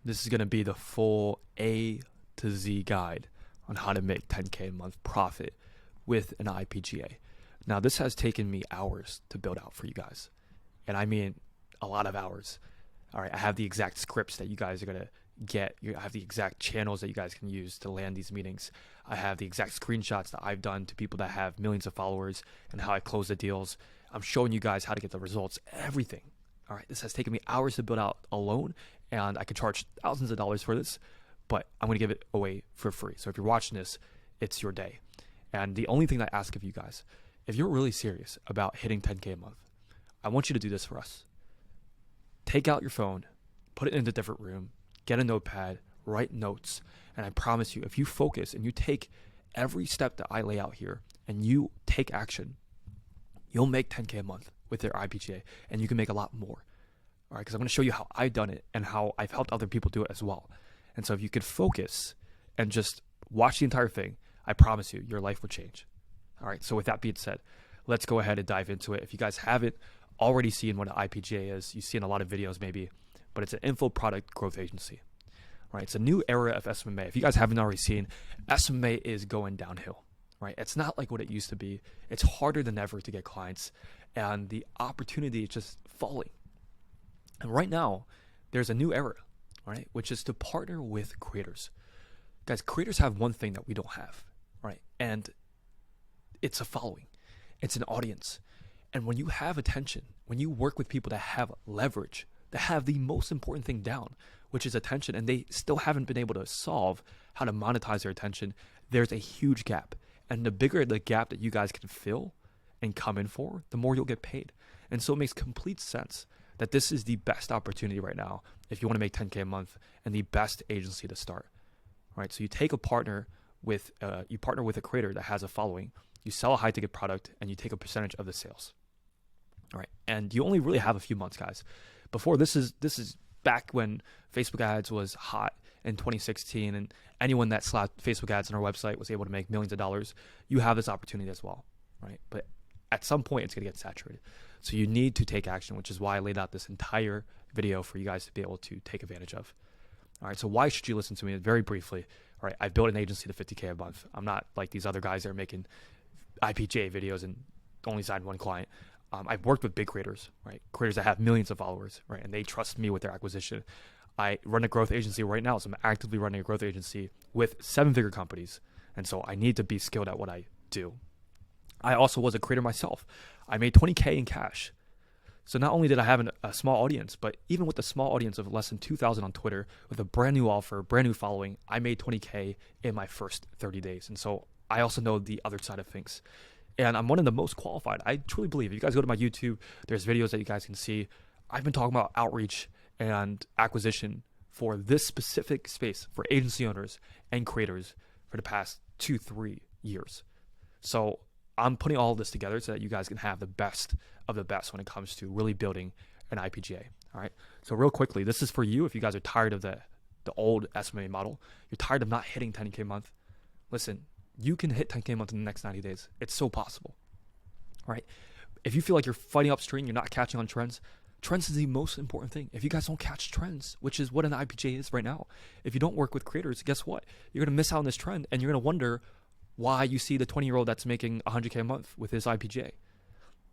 This is going to be the full A to Z guide on how to make 10K a month profit with an IPGA. Now, this has taken me hours to build out for you guys. And I mean a lot of hours. All right, I have the exact scripts that you guys are going to get. I have the exact channels that you guys can use to land these meetings. I have the exact screenshots that I've done to people that have millions of followers and how I close the deals. I'm showing you guys how to get the results, everything. All right, this has taken me hours to build out alone, and I could charge thousands of dollars for this, but I'm going to give it away for free. So if you're watching this, it's your day. And the only thing that I ask of you guys, if you're really serious about hitting 10K a month, I want you to do this for us. Take out your phone, put it in a different room, get a notepad, write notes, and I promise you, if you focus and you take every step that I lay out here and you take action, you'll make 10K a month with your IPGA, and you can make a lot more. All right, because I'm going to show you how I've done it and how I've helped other people do it as well. And so if you could focus and just watch the entire thing, I promise you, your life will change. All right, so with that being said, let's go ahead and dive into it. If you guys haven't already seen what an IPGA is, you've seen a lot of videos maybe, but it's an info product growth agency. Right, it's a new era of SMMA. If you guys haven't already seen, SMMA is going downhill. Right, it's not like what it used to be. It's harder than ever to get clients, and the opportunity is just falling. And right now, there's a new era, right, which is to partner with creators. Guys, creators have one thing that we don't have, right, and it's a following. It's an audience. And when you have attention, when you work with people that have leverage, that have the most important thing down, which is attention, and they still haven't been able to solve how to monetize their attention, there's a huge gap. And the bigger the gap that you guys can fill and come in for, the more you'll get paid. And so it makes complete sense that this is the best opportunity right now if you want to make 10K a month and the best agency to start. All right, so you take a partner with you partner with a creator that has a following, you sell a high ticket product, and you take a percentage of the sales. All right, and you only really have a few months, guys. Before this is back when Facebook ads was hot in 2016, and anyone that slapped Facebook ads on our website was able to make millions of dollars. You have this opportunity as well, right? But at some point, it's going to get saturated. So you need to take action, which is why I laid out this entire video for you guys to be able to take advantage of. All right, so why should you listen to me? Very briefly, all right, I built an agency to 50K a month. I'm not like these other guys that are making IPGA videos and only signed one client. I've worked with big creators, right? Creators that have millions of followers, right? And they trust me with their acquisition. I run a growth agency right now, so I'm actively running a growth agency with 7-figure companies. And so I need to be skilled at what I do. I also was a creator myself. I made 20K in cash. So not only did I have a small audience, but even with a small audience of less than 2,000 on Twitter, with a brand new offer, brand new following, I made 20K in my first 30 days. And so I also know the other side of things. And I'm one of the most qualified. I truly believe. If you guys go to my YouTube, there's videos that you guys can see. I've been talking about outreach and acquisition for this specific space for agency owners and creators for the past 2-3 years. So I'm putting all of this together so that you guys can have the best of the best when it comes to really building an IPGA. All right. So real quickly, this is for you. If you guys are tired of the old SMMA model, you're tired of not hitting 10K a month. Listen, you can hit 10K a month in the next 90 days. It's so possible. All right. If you feel like you're fighting upstream, you're not catching on trends, trends is the most important thing. If you guys don't catch trends, which is what an IPGA is right now, if you don't work with creators, guess what? You're going to miss out on this trend, and you're going to wonder why you see the 20-year-old that's making 100K a month with his IPGA.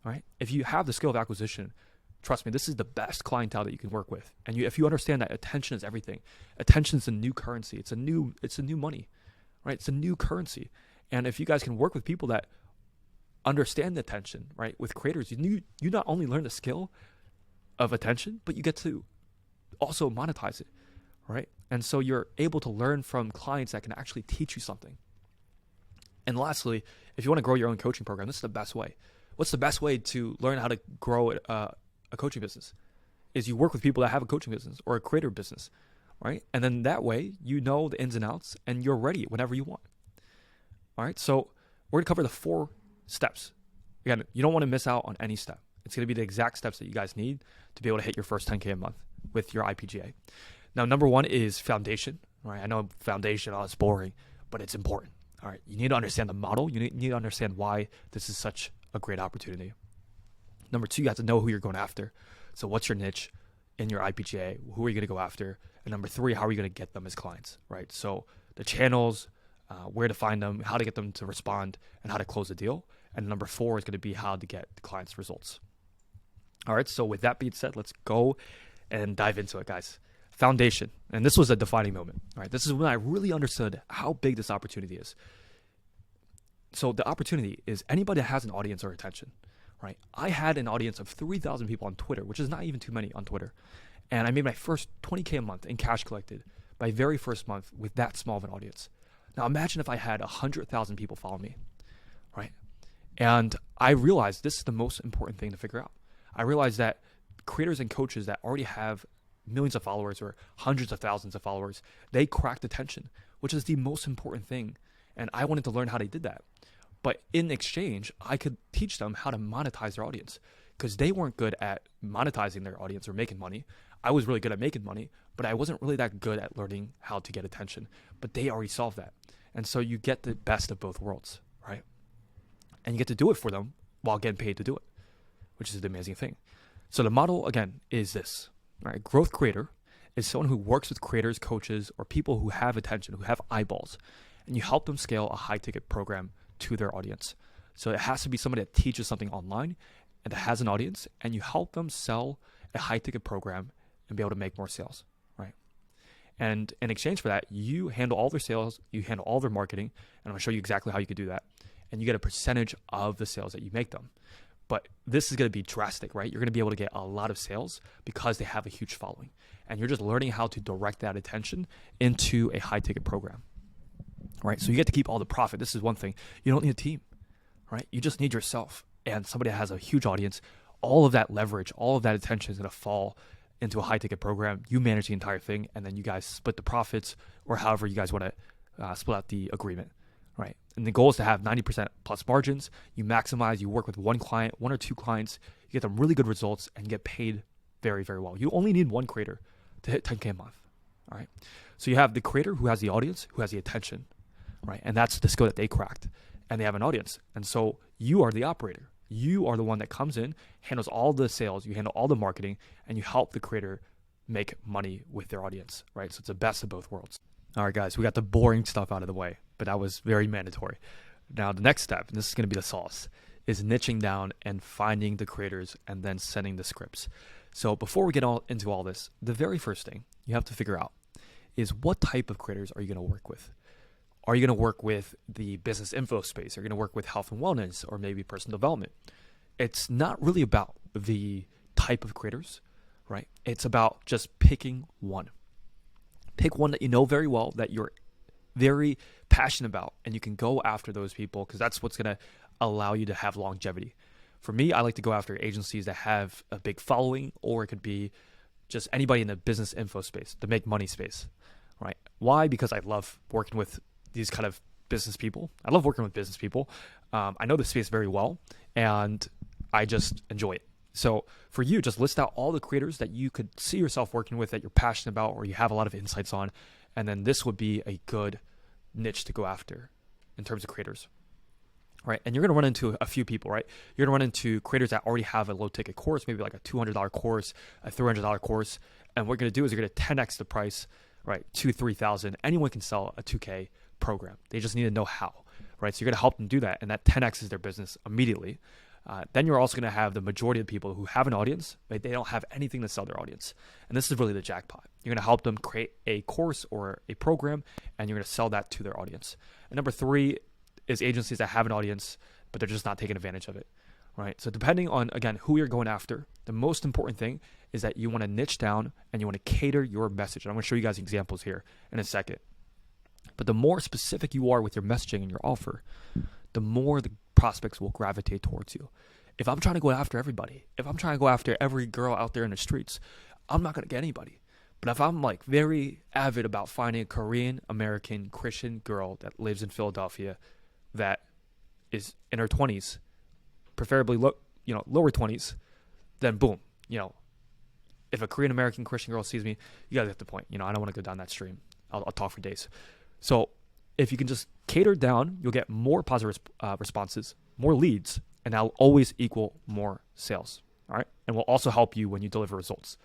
All right. If you have the skill of acquisition, trust me, this is the best clientele that you can work with. And if you understand that attention is everything, attention is a new currency. It's a new money, right? It's a new currency. And if you guys can work with people that understand the attention, right? With creators, you not only learn the skill of attention, but you get to also monetize it, right? And so you're able to learn from clients that can actually teach you something. And lastly, if you want to grow your own coaching program, this is the best way. What's the best way to learn how to grow a coaching business? Is you work with people that have a coaching business or a creator business, right? And then that way, you know the ins and outs and you're ready whenever you want. All right, so we're going to cover the 4 steps. Again, you don't want to miss out on any step. It's going to be the exact steps that you guys need to be able to hit your first 10K a month with your IPGA. Now, number 1 is foundation, right? I know foundation, it's boring, but it's important. All right, you need to understand the model. You need to understand why this is such a great opportunity. Number 2, you have to know who you're going after. So what's your niche in your IPGA? Who are you going to go after? And number 3, how are you going to get them as clients, right? So the channels, where to find them, how to get them to respond, and how to close the deal. And number 4 is going to be how to get the clients results. All right, so with that being said, let's go and dive into it, guys. Foundation, and this was a defining moment. All right, this is when I really understood how big this opportunity is. So the opportunity is anybody that has an audience or attention, right? I had an audience of 3,000 people on Twitter, which is not even too many on Twitter. And I made my first $20K a month in cash collected my very first month with that small of an audience. Now imagine if I had 100,000 people follow me, right? And I realized this is the most important thing to figure out. I realized that creators and coaches that already have millions of followers or hundreds of thousands of followers, they cracked attention, which is the most important thing. And I wanted to learn how they did that. But in exchange, I could teach them how to monetize their audience because they weren't good at monetizing their audience or making money. I was really good at making money, but I wasn't really that good at learning how to get attention. But they already solved that. And so you get the best of both worlds, right? And you get to do it for them while getting paid to do it, which is the amazing thing. So the model, again, is this, right? Growth creator is someone who works with creators, coaches, or people who have attention, who have eyeballs, and you help them scale a high-ticket program to their audience. So it has to be somebody that teaches something online and that has an audience, and you help them sell a high-ticket program and be able to make more sales, right? And in exchange for that, you handle all their sales, you handle all their marketing, and I'm going to show you exactly how you could do that. And you get a percentage of the sales that you make them. But this is going to be drastic, right? You're going to be able to get a lot of sales because they have a huge following. And you're just learning how to direct that attention into a high-ticket program, right? So you get to keep all the profit. This is one thing. You don't need a team, right? You just need yourself and somebody that has a huge audience. All of that leverage, all of that attention is going to fall into a high-ticket program. You manage the entire thing, and then you guys split the profits or however you guys want to split out the agreement, right? And the goal is to have 90% plus margins. You maximize, you work with one client, 1 or 2 clients, you get them really good results and get paid very, very well. You only need one creator to hit 10K a month, all right? So you have the creator who has the audience, who has the attention, right? And that's the skill that they cracked, and they have an audience. And so you are the operator. You are the one that comes in, handles all the sales, you handle all the marketing, and you help the creator make money with their audience, right? So it's the best of both worlds. All right, guys, we got the boring stuff out of the way, but that was very mandatory. Now, the next step, and this is going to be the sauce, is niching down and finding the creators and then sending the scripts. So before we get into all this, the very first thing you have to figure out is what type of creators are you going to work with? Are you going to work with the business info space? Are you going to work with health and wellness or maybe personal development? It's not really about the type of creators, right? It's about just picking one. Pick one that you know very well, that you're very passionate about, and you can go after those people because that's what's going to allow you to have longevity. For me, I like to go after agencies that have a big following, or it could be just anybody in the business info space, the make money space, right? Why? Because I love working with these kind of business people. I love working with business people. I know the space very well, and I just enjoy it. So for you, just list out all the creators that you could see yourself working with, that you're passionate about, or you have a lot of insights on. And then this would be a good niche to go after in terms of creators, right? And you're going to run into a few people, right? You're going to run into creators that already have a low ticket course, maybe like a $200 course, a $300 course. And what you're going to do is you're going to 10x the price, right? 2,000-3,000. Anyone can sell a 2K program. They just need to know how, right? So you're going to help them do that. And that 10x is their business immediately. Then you're also going to have the majority of people who have an audience, but they don't have anything to sell their audience. And this is really the jackpot. You're going to help them create a course or a program, and you're going to sell that to their audience. And number 3 is agencies that have an audience, but they're just not taking advantage of it, right? So depending on, again, who you're going after, the most important thing is that you want to niche down and you want to cater your message. And I'm going to show you guys examples here in a second. But the more specific you are with your messaging and your offer, the more the prospects will gravitate towards you. If I'm trying to go after everybody, if I'm trying to go after every girl out there in the streets, I'm not going to get anybody. But if I'm like very avid about finding a Korean American Christian girl that lives in Philadelphia that is in her 20s, preferably lower 20s, then boom, if a Korean American Christian girl sees me, you guys get the point. I don't want to go down that stream. I'll talk for days. So if you can just cater down, you'll get more positive responses, more leads, and that'll always equal more sales. All right. And will also help you when you deliver results.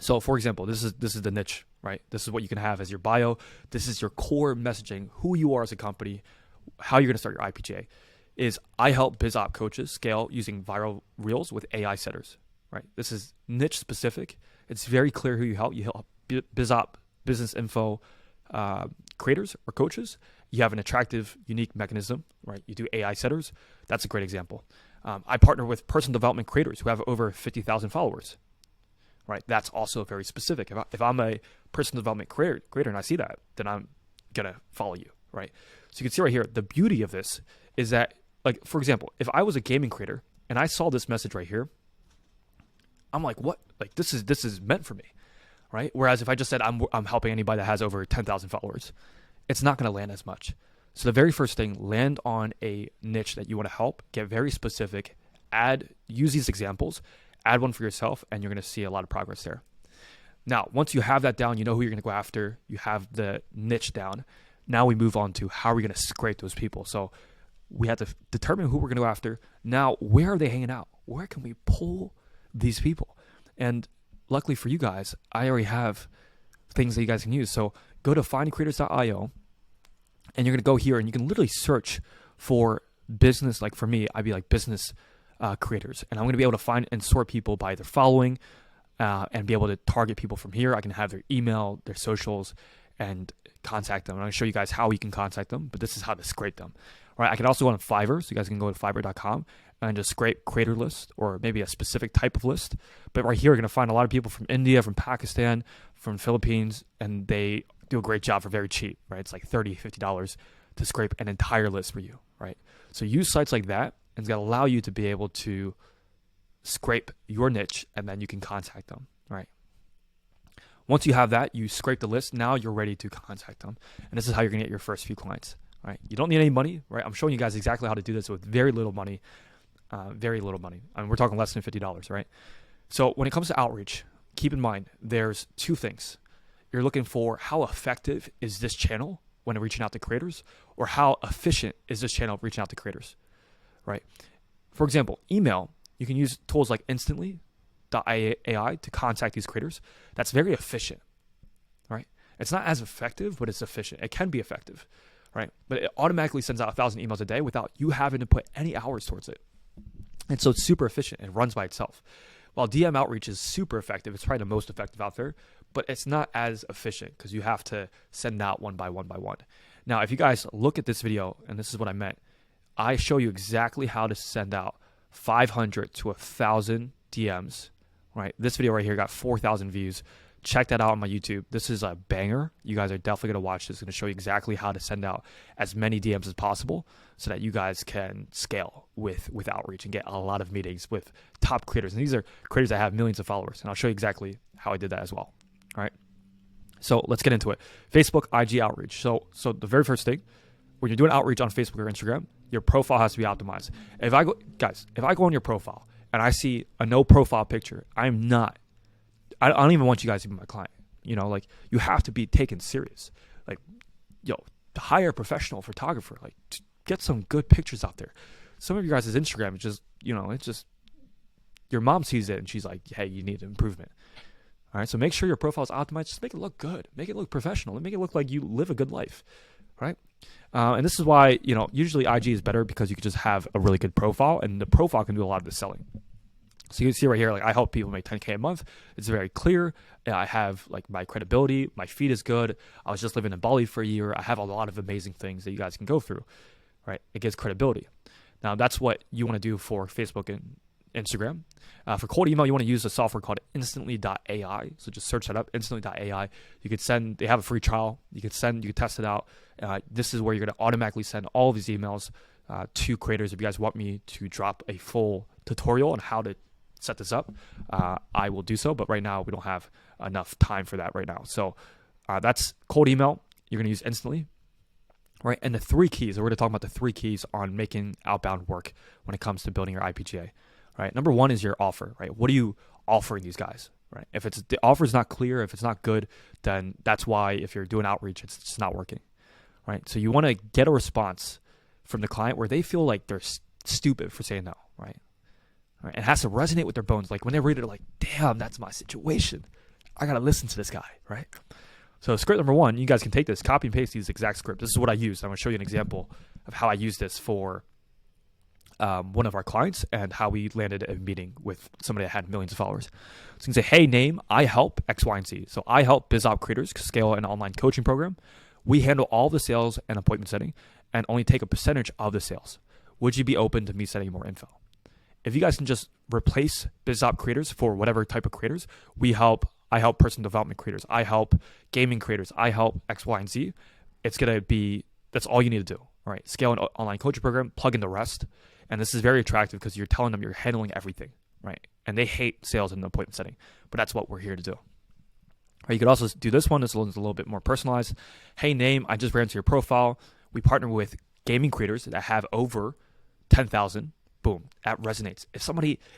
So for example, this is the niche, right? This is what you can have as your bio. This is your core messaging, who you are as a company, how you're going to start your IPGA. Is I help biz op coaches scale using viral reels with AI setters, right? This is niche specific. It's very clear who you help. You help biz op, business info creators or coaches. You have an attractive, unique mechanism, right? You do AI setters. That's a great example. I partner with personal development creators who have over 50,000 followers, right? That's also very specific. If I'm a personal development creator and I see that, then I'm going to follow you, right? So you can see right here, the beauty of this is that, like, for example, if I was a gaming creator and I saw this message right here, I'm like, what? Like, this is meant for me, right? Whereas if I just said I'm helping anybody that has over 10,000 followers, it's not going to land as much. So the very first thing, land on a niche that you want to help, get very specific, use these examples, add one for yourself, and you're going to see a lot of progress there. Now, once you have that down, you know who you're going to go after, you have the niche down. Now we move on to how are we going to scrape those people. So we have to determine who we're going to go after. Now, where are they hanging out? Where can we pull these people? And luckily for you guys, I already have things that you guys can use. So go to findcreators.io, and you're going to go here and you can literally search for business. Like for me, I'd be like business creators, and I'm going to be able to find and sort people by their following and be able to target people from here. I can have their email, their socials, and contact them. I'm going to show you guys how you can contact them, but this is how to scrape them. All right, I can also go on Fiverr, so you guys can go to fiverr.com and just scrape creator list or maybe a specific type of list. But right here, you're going to find a lot of people from India, from Pakistan, from Philippines, and they do a great job for very cheap, right? It's like $30, $50 to scrape an entire list for you, right? So use sites like that, and it's going to allow you to be able to scrape your niche, and then you can contact them, right? Once you have that, you scrape the list, now you're ready to contact them. And this is how you're going to get your first few clients, right? You don't need any money, right? I'm showing you guys exactly how to do this with very little money. I mean, we're talking less than $50, right? So when it comes to outreach, keep in mind, there's two things. You're looking for how effective is this channel when reaching out to creators, or how efficient is this channel reaching out to creators, right? For example, email, you can use tools like Instantly.ai to contact these creators. That's very efficient, right? It's not as effective, but it's efficient. It can be effective, right? But it automatically sends out 1,000 emails a day without you having to put any hours towards it. And so it's super efficient. It runs by itself. While DM outreach is super effective, it's probably the most effective out there, but it's not as efficient because you have to send out one by one by one. Now, if you guys look at this video, and this is what I meant, I show you exactly how to send out 500 to 1,000 DMs, right? This video right here got 4,000 views. Check that out on my YouTube. This is a banger. You guys are definitely going to watch this. It's going to show you exactly how to send out as many DMs as possible so that you guys can scale with outreach and get a lot of meetings with top creators. And these are creators that have millions of followers. And I'll show you exactly how I did that as well. All right. So let's get into it. Facebook, IG outreach. So the very first thing, when you're doing outreach on Facebook or Instagram, your profile has to be optimized. If I go on your profile and I see a no profile picture, I don't even want you guys to be my client. You know, like, you have to be taken serious. Like, hire a professional photographer. Like, get some good pictures out there. Some of you guys' Instagram is just, it's just, your mom sees it and she's like, hey, you need improvement. All right, so make sure your profile is optimized. Just make it look good. Make it look professional. And make it look like you live a good life, right? And this is why, usually IG is better because you can just have a really good profile, and the profile can do a lot of the selling. So you can see right here, like, I help people make 10K a month. It's very clear. I have like my credibility. My feed is good. I was just living in Bali for a year. I have a lot of amazing things that you guys can go through, right? It gives credibility. Now that's what you want to do for Facebook and Instagram. For cold email, you want to use a software called Instantly.ai. So just search that up, Instantly.ai. They have a free trial. You can test it out. This is where you're going to automatically send all of these emails to creators. If you guys want me to drop a full tutorial on how to set this up, I will do so. But right now, we don't have enough time for that right now. So that's cold email. You're going to use Instantly. Right, and the three keys, we're going to talk about the three keys on making outbound work when it comes to building your IPGA. Right, number one is your offer. Right, what are you offering these guys? Right, if the offer is not clear, if it's not good, then that's why if you're doing outreach, it's just not working. Right, so you want to get a response from the client where they feel like they're stupid for saying no. Right, it has to resonate with their bones. Like when they read it, like, damn, that's my situation. I got to listen to this guy, right? So script number one, you guys can take this, copy and paste these exact script. This is what I use. I'm going to show you an example of how I use this for one of our clients and how we landed a meeting with somebody that had millions of followers. So you can say, hey, name, I help X, Y, and Z. So I help BizOp creators scale an online coaching program. We handle all the sales and appointment setting and only take a percentage of the sales. Would you be open to me sending more info? If you guys can just replace BizOp creators for whatever type of creators, I help personal development creators. I help gaming creators. I help X, Y, and Z. It's going to be, that's all you need to do. All right. Scale an online coaching program, plug in the rest. And this is very attractive because you're telling them you're handling everything, right? And they hate sales and appointment setting, but that's what we're here to do. Or you could also do this one. This one's a little bit more personalized. Hey, name, I just ran to your profile. We partner with gaming creators that have over 10,000. Boom, that resonates.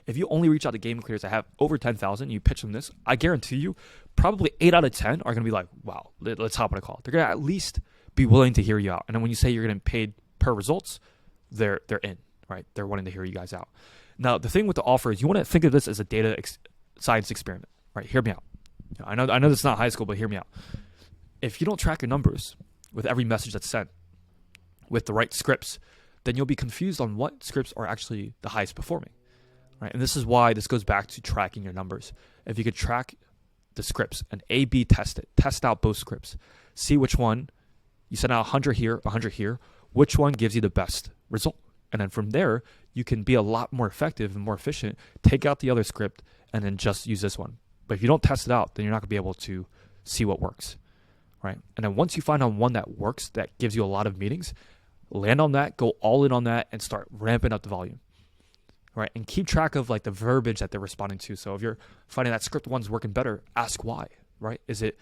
If you only reach out to gaming creators that have over 10,000, you pitch them this, I guarantee you, probably 8 out of 10 are going to be like, wow, let's hop on a call. They're going to at least be willing to hear you out. And then when you say you're getting paid per results, they're in, right? They're wanting to hear you guys out. Now, the thing with the offer is you want to think of this as a data science experiment, right? Hear me out. I know this is not high school, but hear me out. If you don't track your numbers with every message that's sent with the right scripts, then you'll be confused on what scripts are actually the highest performing, right? And this is why this goes back to tracking your numbers. If you could track the scripts and A/B test it, test out both scripts, see which one, you send out 100 here, 100 here, which one gives you the best result. And then from there, you can be a lot more effective and more efficient, take out the other script, and then just use this one. But if you don't test it out, then you're not going to be able to see what works, right? And then once you find out one that works, that gives you a lot of meetings, land on that, go all in on that, and start ramping up the volume, right? And keep track of like the verbiage that they're responding to. So if you're finding that script one's working better, ask why, right? Is it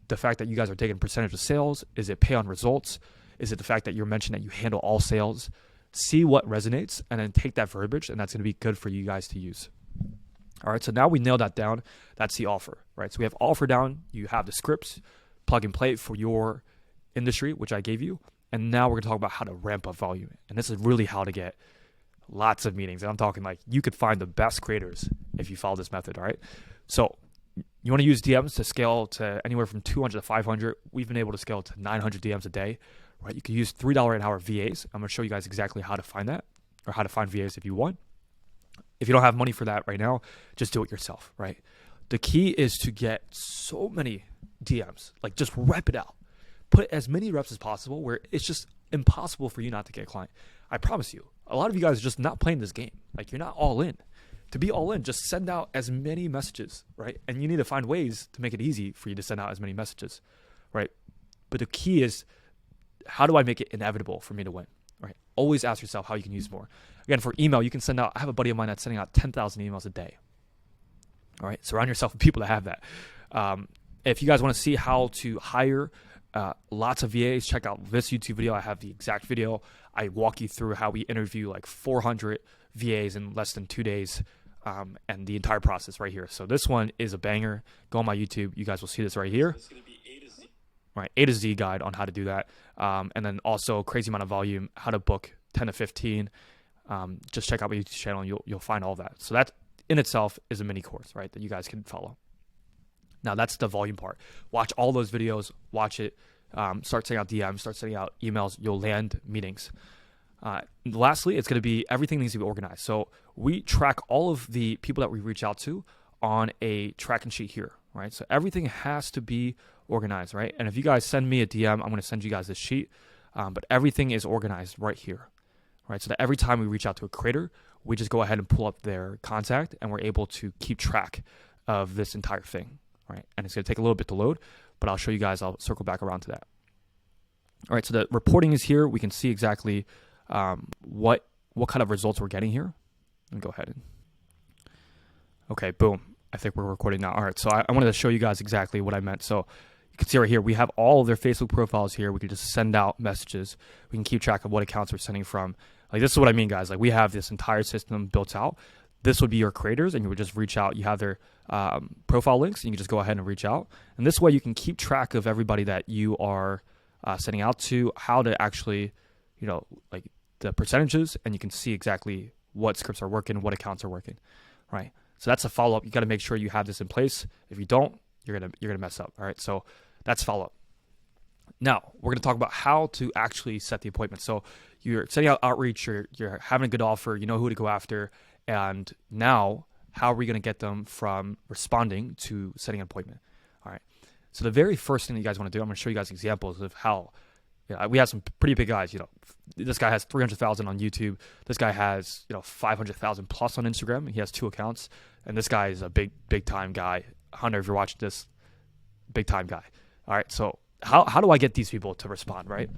the fact that you guys are taking percentage of sales? Is it pay on results? Is it the fact that you're mentioning that you handle all sales? See what resonates and then take that verbiage, and that's going to be good for you guys to use. All right, so now we nailed that down. That's the offer, right? So we have offer down. You have the scripts, plug and play for your industry, which I gave you. And now we're going to talk about how to ramp up volume. And this is really how to get lots of meetings. And I'm talking like you could find the best creators if you follow this method, all right? So you want to use DMs to scale to anywhere from 200 to 500. We've been able to scale to 900 DMs a day, right? You can use $3 an hour VAs. I'm going to show you guys exactly how to find that or how to find VAs if you want. If you don't have money for that right now, just do it yourself, right? The key is to get so many DMs, like just rep it out. Put as many reps as possible where it's just impossible for you not to get a client. I promise you, a lot of you guys are just not playing this game. Like you're not all in. To be all in, just send out as many messages, right? And you need to find ways to make it easy for you to send out as many messages, right? But the key is, how do I make it inevitable for me to win, right? Always ask yourself how you can use more. Again, for email, you can send out, I have a buddy of mine that's sending out 10,000 emails a day, all right? Surround yourself with people that have that. If you guys want to see how to hire lots of VAs, check out this YouTube video. I have the exact video. I walk you through how we interview like 400 VAs in less than 2 days, and the entire process right here. So this one is a banger. Go on my YouTube. You guys will see this right here. It's going to be A to Z guide on how to do that. And then also crazy amount of volume, how to book 10 to 15. Just check out my YouTube channel and you'll find all that. So that in itself is a mini course, right, that you guys can follow. Now that's the volume part. Watch all those videos, watch it, start sending out DMs, start sending out emails, you'll land meetings. Lastly, it's going to be, everything needs to be organized. So we track all of the people that we reach out to on a tracking sheet here, right? So everything has to be organized, right? And if you guys send me a DM, I'm going to send you guys this sheet, but everything is organized right here, right? So that every time we reach out to a creator, we just go ahead and pull up their contact and we're able to keep track of this entire thing. Right? And it's going to take a little bit to load, but I'll show you guys. I'll circle back around to that. All right, so the reporting is here. We can see exactly what kind of results we're getting here. Let me go ahead and, okay, boom. I think we're recording now. All right, so I wanted to show you guys exactly what I meant. So you can see right here, we have all of their Facebook profiles here. We can just send out messages. We can keep track of what accounts we're sending from. Like, this is what I mean, guys. Like, we have this entire system built out. This would be your creators, and you would just reach out. You have their profile links, and you can just go ahead and reach out. And this way, you can keep track of everybody that you are sending out to, how to actually, like the percentages, and you can see exactly what scripts are working, what accounts are working, right? So that's a follow-up. You got to make sure you have this in place. If you don't, you're gonna mess up. All right, so that's follow up. Now we're gonna talk about how to actually set the appointment. So you're setting out outreach, you're having a good offer, you know who to go after, and now how are we gonna get them from responding to setting an appointment? All right. So the very first thing that you guys want to do, I'm gonna show you guys examples of how. We have some pretty big guys. This guy has 300,000 on YouTube. This guy has 500,000 plus on Instagram. He has 2 accounts, and this guy is a big time guy. Hunter, if you're watching this, big time guy. All right. So how do I get these people to respond? Right.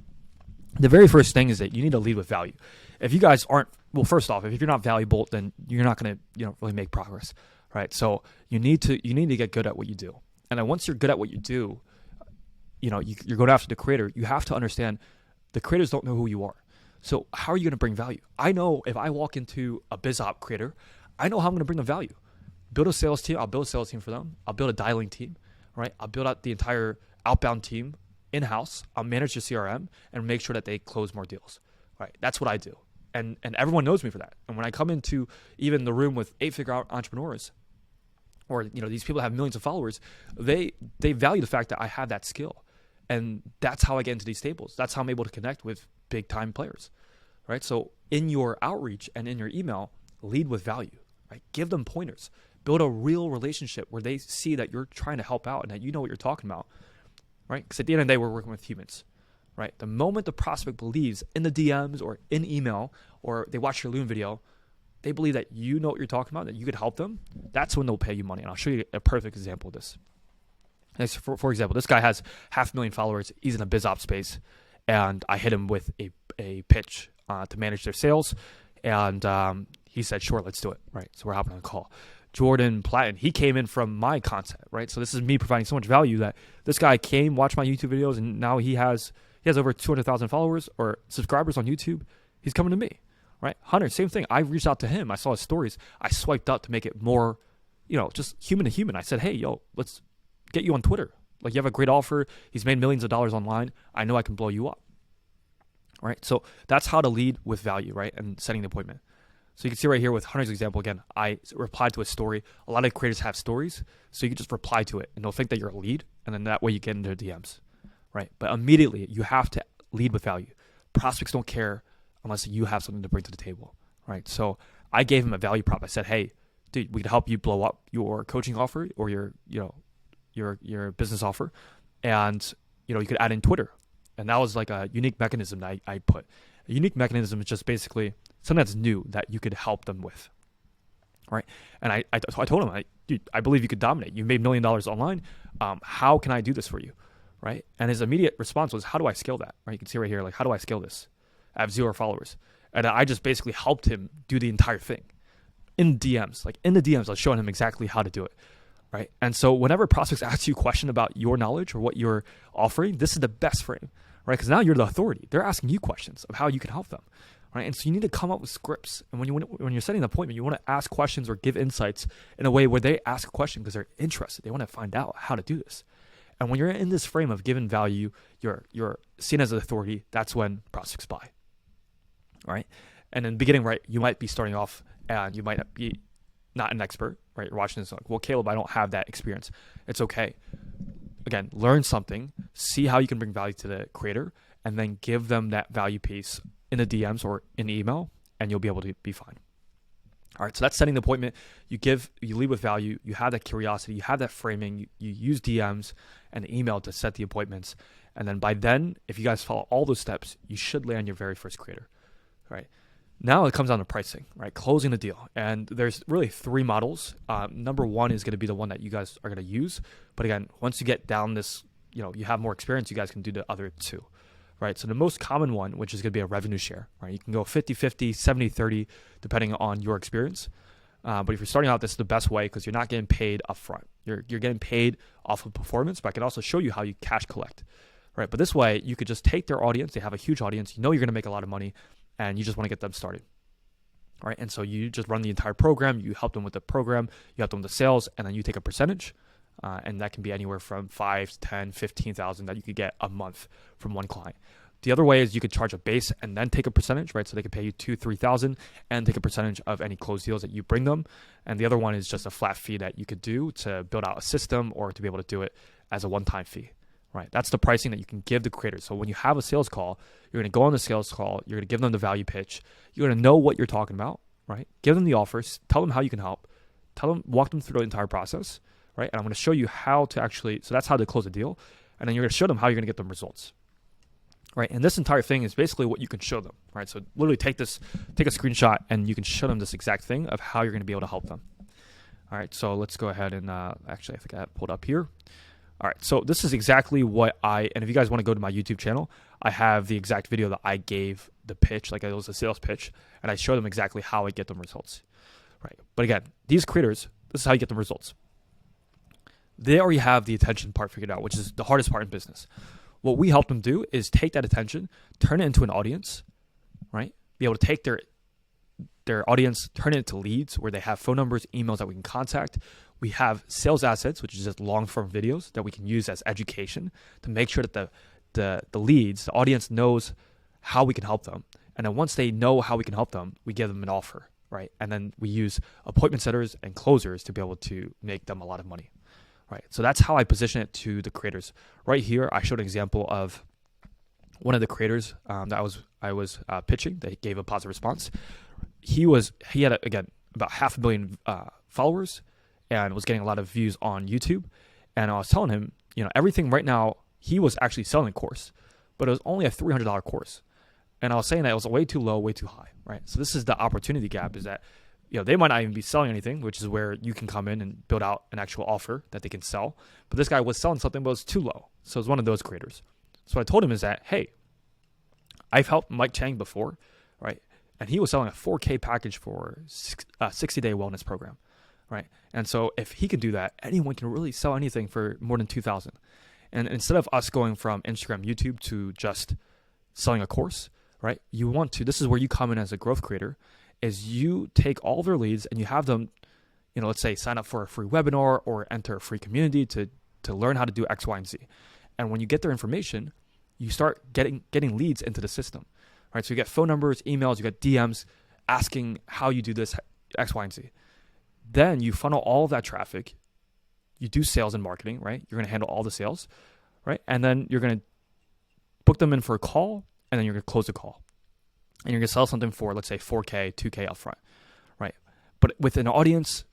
The very first thing is that you need to lead with value. If you guys aren't, well, first off, if you're not valuable, then you're not gonna really make progress. Right. So you need to get good at what you do, and then once you're good at what you do, you're going after the creator. You have to understand the creators don't know who you are. So how are you going to bring value? I know if I walk into a biz op creator, I know how I'm going to bring them value. Build a sales team. I'll build a sales team for them. I'll build a dialing team, right? I'll build out the entire outbound team in-house. I'll manage the CRM and make sure that they close more deals, right? That's what I do. And everyone knows me for that. And when I come into even the room with 8-figure entrepreneurs, or these people that have millions of followers, they value the fact that I have that skill. And that's how I get into these tables. That's how I'm able to connect with big time players, right? So in your outreach and in your email, lead with value, right? Give them pointers. Build a real relationship where they see that you're trying to help out and that you know what you're talking about, right? Because at the end of the day, we're working with humans, right? The moment the prospect believes in the DMs or in email, or they watch your Loom video, they believe that you know what you're talking about, that you could help them, that's when they'll pay you money. And I'll show you a perfect example of this. For example, this guy has 500,000 followers. He's in a biz op space, and I hit him with a pitch to manage their sales, and he said, "Sure, let's do it." Right, so we're hopping on a call. Jordan Platten, he came in from my content, right? So this is me providing so much value that this guy came, watched my YouTube videos, and now he has over 200,000 followers or subscribers on YouTube. He's coming to me, right? Hunter, same thing. I reached out to him. I saw his stories. I swiped up to make it more, just human to human. I said, "Hey, let's get you on Twitter. Like, you have a great offer. He's made millions of dollars online. I know I can blow you up." All right. So that's how to lead with value, right? And setting the appointment. So you can see right here with Hunter's example, again, I replied to a story. A lot of creators have stories. So you can just reply to it and they'll think that you're a lead. And then that way you get into their DMs, right? But immediately you have to lead with value. Prospects don't care unless you have something to bring to the table, right? So I gave him a value prop. I said, "Hey, dude, we can help you blow up your coaching offer or your business offer, and you could add in Twitter." And that was like a unique mechanism that I put. A unique mechanism is just basically something that's new that you could help them with, right? And I told him, "Dude, I believe you could dominate. You made $1 million online. How can I do this for you?" Right? And his immediate response was, "How do I scale that?" Right? You can see right here, like, "How do I scale this? I have 0 followers." And I just basically helped him do the entire thing in DMs. Like in the DMs, I was showing him exactly how to do it. Right? And so whenever prospects ask you a question about your knowledge or what you're offering, this is the best frame, right? Because now you're the authority. They're asking you questions of how you can help them, right? And so you need to come up with scripts. And when you're setting an appointment, you want to ask questions or give insights in a way where they ask a question because they're interested. They want to find out how to do this. And when you're in this frame of giving value, you're seen as an authority. That's when prospects buy, right? And in the beginning, right, you might be starting off and you might be not an expert, right? You're watching this like, "Well, Caleb, I don't have that experience." It's okay. Again, learn something, see how you can bring value to the creator, and then give them that value piece in the DMs or in the email, and you'll be able to be fine. All right, so that's setting the appointment. You lead with value. You have that curiosity. You have that framing. You use DMs and email to set the appointments. And then by then, if you guys follow all those steps, you should land your very first creator, right? Now it comes down to pricing, right? Closing the deal. And there's really 3 models. Number 1 is going to be the one that you guys are going to use. But again, once you get down this, you have more experience, you guys can do the other 2, right? So the most common one, which is going to be a revenue share, right? You can go 50-50, 70-30, depending on your experience. But if you're starting out, this is the best way because you're not getting paid upfront. You're getting paid off of performance, but I can also show you how you cash collect, right? But this way, you could just take their audience. They have a huge audience. You're going to make a lot of money. And you just want to get them started, right? And so you just run the entire program. You help them with the program. You help them with the sales, and then you take a percentage. And that can be anywhere from 5, 10, 15,000 that you could get a month from one client. The other way is you could charge a base and then take a percentage, right? So they could pay you $2,000-3,000 and take a percentage of any closed deals that you bring them. And the other one is just a flat fee that you could do to build out a system or to be able to do it as a one-time fee, right? That's the pricing that you can give the creators. So when you have a sales call, you're going to go on the sales call, you're going to give them the value pitch, you're going to know what you're talking about, right? Give them the offers, tell them how you can help, walk them through the entire process, right? And I'm going to show you how to actually, so that's how to close a deal. And then you're going to show them how you're going to get them results, right? And this entire thing is basically what you can show them, right? So literally take a screenshot and you can show them this exact thing of how you're going to be able to help them. All right, so let's go ahead and actually I think I have it pulled up here. All right, so this is exactly what and if you guys want to go to my YouTube channel, I have the exact video that I gave the pitch, like it was a sales pitch, and I show them exactly how I get them results, right? But again, these creators, this is how you get them results. They already have the attention part figured out, which is the hardest part in business. What we help them do is take that attention, turn it into an audience, right? Be able to take their audience, turn it into leads where they have phone numbers, emails that we can contact. We have sales assets, which is just long form videos that we can use as education to make sure that the leads, the audience knows how we can help them. And then once they know how we can help them, we give them an offer, right? And then we use appointment setters and closers to be able to make them a lot of money. Right, so that's how I position it to the creators. Right here, I showed an example of one of the creators that I was pitching. That gave a positive response. He had again about 500 million followers and was getting a lot of views on YouTube. And I was telling him, everything right now. He was actually selling a course, but it was only a $300 course. And I was saying that it was way too low, way too high. Right, so this is the opportunity gap. Is that they might not even be selling anything, which is where you can come in and build out an actual offer that they can sell. But this guy was selling something, but it was too low. So it's one of those creators. So what I told him is that, hey, I've helped Mike Chang before, right? And he was selling a 4K package for a 60-day wellness program, right? And so if he can do that, anyone can really sell anything for more than $2,000. And instead of us going from Instagram, YouTube to just selling a course, right? This is where you come in as a growth creator, is you take all their leads and you have them, let's say sign up for a free webinar or enter a free community to learn how to do X, Y, and Z. And when you get their information, you start getting leads into the system, right? So you get phone numbers, emails, you get DMs asking how you do this X, Y, and Z. Then you funnel all of that traffic. You do sales and marketing, right? You're going to handle all the sales, right? And then you're going to book them in for a call, and then you're going to close the call. And you're going to sell something for, let's say, 4K, 2K upfront, right? But with an audience,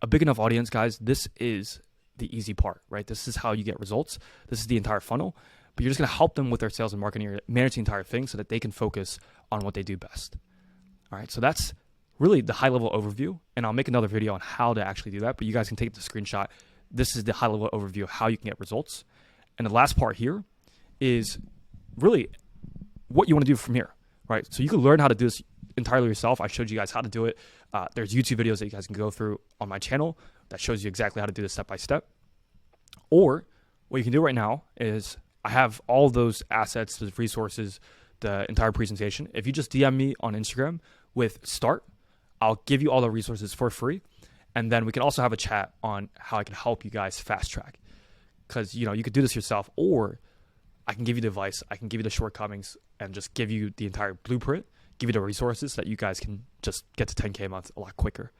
a big enough audience, guys, this is the easy part, right? This is how you get results. This is the entire funnel. But you're just going to help them with their sales and marketing. You're managing the entire thing so that they can focus on what they do best. All right, so that's really the high-level overview. And I'll make another video on how to actually do that. But you guys can take the screenshot. This is the high-level overview of how you can get results. And the last part here is really what you want to do from here. Right, so you can learn how to do this entirely yourself. I showed you guys how to do it. There's YouTube videos that you guys can go through on my channel that shows you exactly how to do this step by step. Or what you can do right now is I have all those assets, those resources, the entire presentation. If you just DM me on Instagram with start, I'll give you all the resources for free. And then we can also have a chat on how I can help you guys fast track. Because you could do this yourself, or I can give you the advice, I can give you the shortcomings, and just give you the entire blueprint, give you the resources that you guys can just get to 10K a month a lot quicker.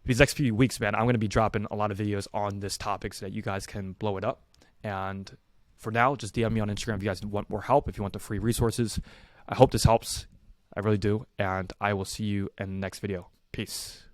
These next few weeks, man, I'm going to be dropping a lot of videos on this topic so that you guys can blow it up. And for now, just DM me on Instagram if you guys want more help, if you want the free resources. I hope this helps. I really do. And I will see you in the next video. Peace.